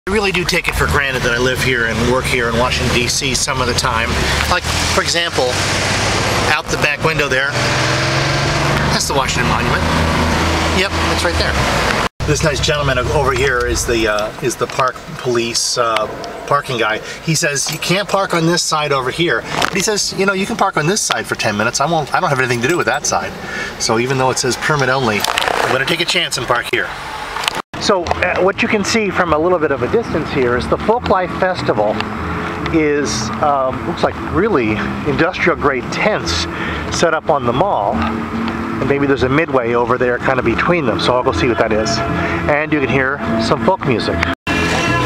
I really do take it for granted that I live here and work here in Washington, D.C. some of the time. Like, for example, out the back window there, that's the Washington Monument. Yep, it's right there. This nice gentleman over here is the park police parking guy. He says you can't park on this side over here, but he says, you know, you can park on this side for 10 minutes. I don't have anything to do with that side. So even though it says permit only, I'm going to take a chance and park here. So what you can see from a little bit of a distance here is the Folklife Festival is, looks like really industrial grade tents set up on the mall. And maybe there's a midway over there kind of between them, so I'll go see what that is. And you can hear some folk music.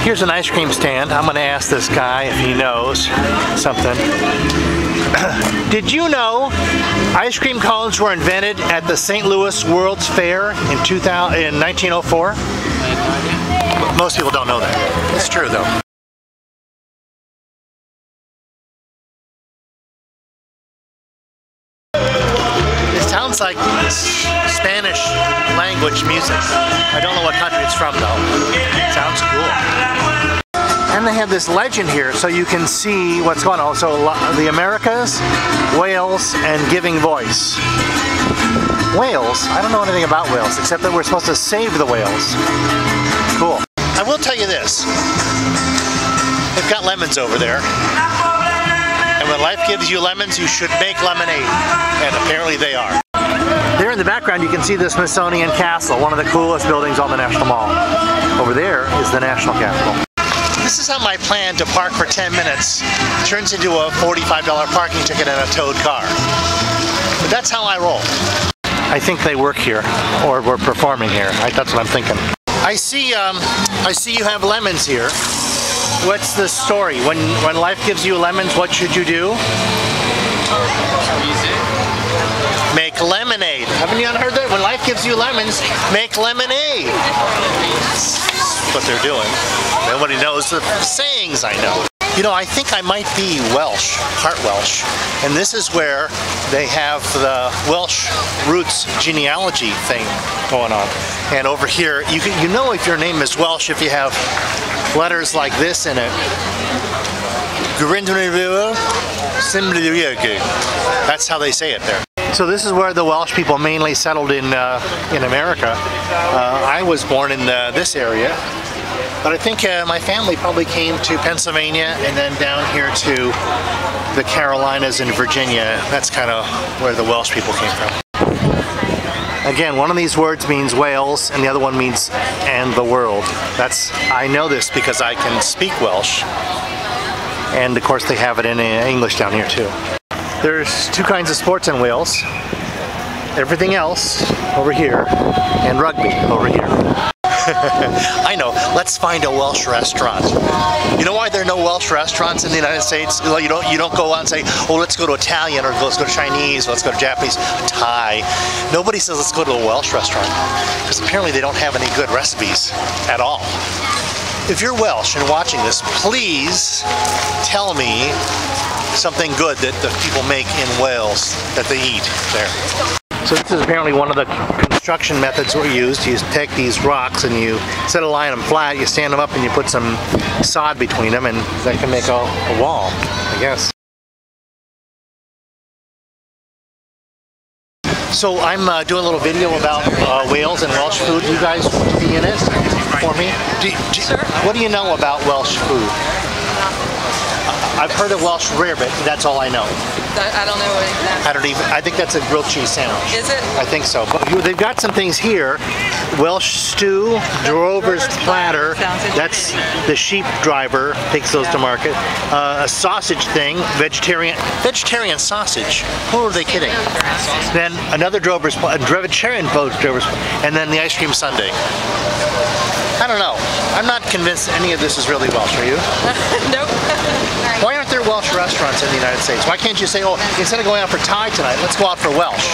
Here's an ice cream stand. I'm going to ask this guy if he knows something. Did you know ice cream cones were invented at the St. Louis World's Fair in 1904? Most people don't know that. It's true though. It sounds like Spanish language music. I don't know what country it's from though. It sounds cool. And they have this legend here so you can see what's going on. So the Americas, Wales, and giving voice. Whales? I don't know anything about whales except that we're supposed to save the whales. Cool. I will tell you this. They've got lemons over there. And when life gives you lemons, you should make lemonade. And apparently they are. There in the background you can see the Smithsonian Castle, one of the coolest buildings on the National Mall. Over there is the National Capitol. This is how my plan to park for 10 minutes turns into a $45 parking ticket and a towed car. But that's how I roll. I think they work here, or we're performing here. That's what I'm thinking. I see you have lemons here. What's the story? When life gives you lemons, what should you do? Make lemonade. Haven't you heard that? When life gives you lemons, make lemonade. That's what they're doing. Nobody knows the sayings I know. You know, I think I might be Welsh, part Welsh, and this is where they have the Welsh roots genealogy thing going on. And over here, you know if your name is Welsh if you have letters like this in it. That's how they say it there. So this is where the Welsh people mainly settled in America. I was born in this area. But I think my family probably came to Pennsylvania and then down here to the Carolinas and Virginia. That's kind of where the Welsh people came from. Again, one of these words means Wales and the other one means and the world. I know this because I can speak Welsh. And of course they have it in English down here too. There's two kinds of sports in Wales. Everything else over here and rugby over here. I know. Let's find a Welsh restaurant. You know why there are no Welsh restaurants in the United States? You don't go out and say, oh, let's go to Italian, or let's go to Chinese, or let's go to Japanese, Thai. Nobody says let's go to a Welsh restaurant, because apparently they don't have any good recipes at all. If you're Welsh and watching this, please tell me something good that the people make in Wales that they eat there. So this is apparently one of the construction methods we used. You take these rocks and you, instead of lying them flat, you stand them up and you put some sod between them, and that can make a wall, I guess. So I'm doing a little video about Wales and Welsh food. You guys want to be in it for me? What do you know about Welsh food? I've heard of Welsh rarebit, that's all I know. I don't know what exactly. I think that's a grilled cheese sandwich. Is it? I think so. But they've got some things here. Welsh stew, drover's platter. That's the sheep driver takes those to market. A sausage thing, vegetarian sausage. Who are they kidding? Then another vegetarian drover's, and then the ice cream sundae. I don't know. I'm not convinced any of this is really Welsh, are you? Nope. Why aren't there Welsh restaurants in the United States? Why can't you say, oh, instead of going out for Thai tonight, let's go out for Welsh?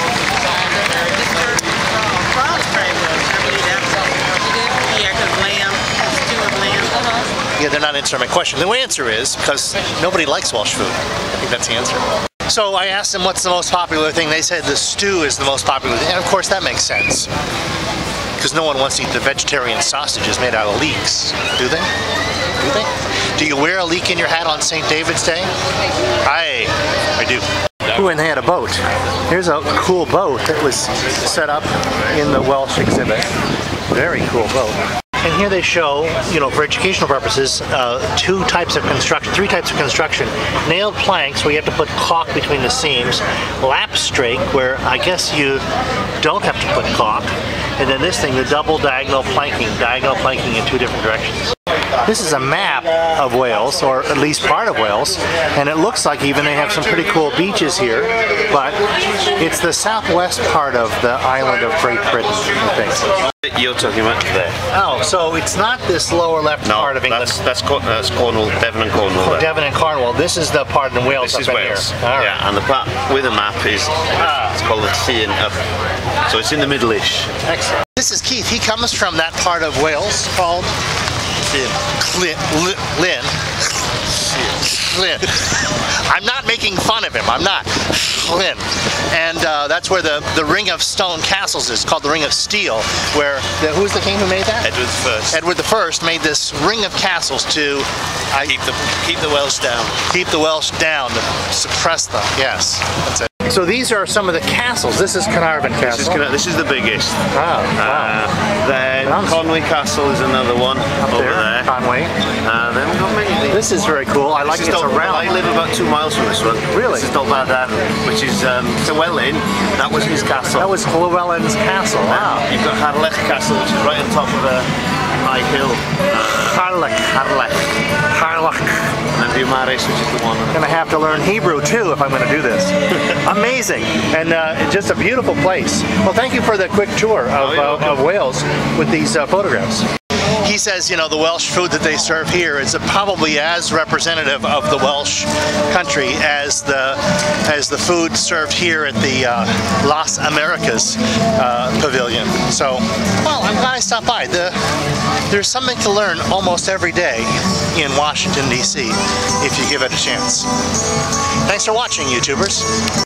Yeah, they're not answering my question. The answer is because nobody likes Welsh food. I think that's the answer. So I asked them what's the most popular thing. They said the stew is the most popular thing. And of course that makes sense. Because no one wants to eat the vegetarian sausages made out of leeks, do they? Do you wear a leek in your hat on St. David's Day? I do. Ooh, and they had a boat. Here's a cool boat that was set up in the Welsh exhibit. Very cool boat. And here they show, you know, for educational purposes, three types of construction. Nailed planks, where you have to put caulk between the seams. Lap strake, where I guess you don't have to put caulk. And then this thing, the double diagonal planking in two different directions. This is a map of Wales, or at least part of Wales, and it looks like even they have some pretty cool beaches here, but it's the southwest part of the island of Great Britain, I think. You're talking about there. Oh, so it's not this lower left part of England. That's Cornwall, Devon and Cornwall. Oh, Devon and Cornwall. This is the part in Wales. This is Wales. Right. Yeah, and the part with the map is it's called the Llyn up. So it's in the middle-ish. Excellent. This is Keith. He comes from that part of Wales called Llyn. I'm not making fun of him. I'm not. Llyn. And that's where the Ring of Stone Castles is, called the Ring of Steel, where who's the king who made that? Edward I. Edward I made this ring of castles to keep the Welsh down. Keep the Welsh down, to suppress them. Yes, that's it. So these are some of the castles. This is Carnarvon Castle. This is the biggest. Oh, wow. Then Conway Castle is another one over there. Conway. Then we've got many of these. This is very cool. I like it's around. I live about 2 miles from this one. Really? This is Dolbadan, which is Llywelyn. That was his castle. That was Llywelyn's castle. Wow. You've got Harlech Castle, which is right on top of a high hill. Harlech. And then Beaumaris, which is the one. I'm gonna have to learn Hebrew too if I'm gonna do this. Amazing, and just a beautiful place. Well, thank you for the quick tour of Wales with these photographs. He says, you know, the Welsh food that they serve here is probably as representative of the Welsh country as the food served here at the Las Americas pavilion. So, well, I'm glad I stopped by. There's something to learn almost every day in Washington, D.C. if you give it a chance. Thanks for watching, YouTubers.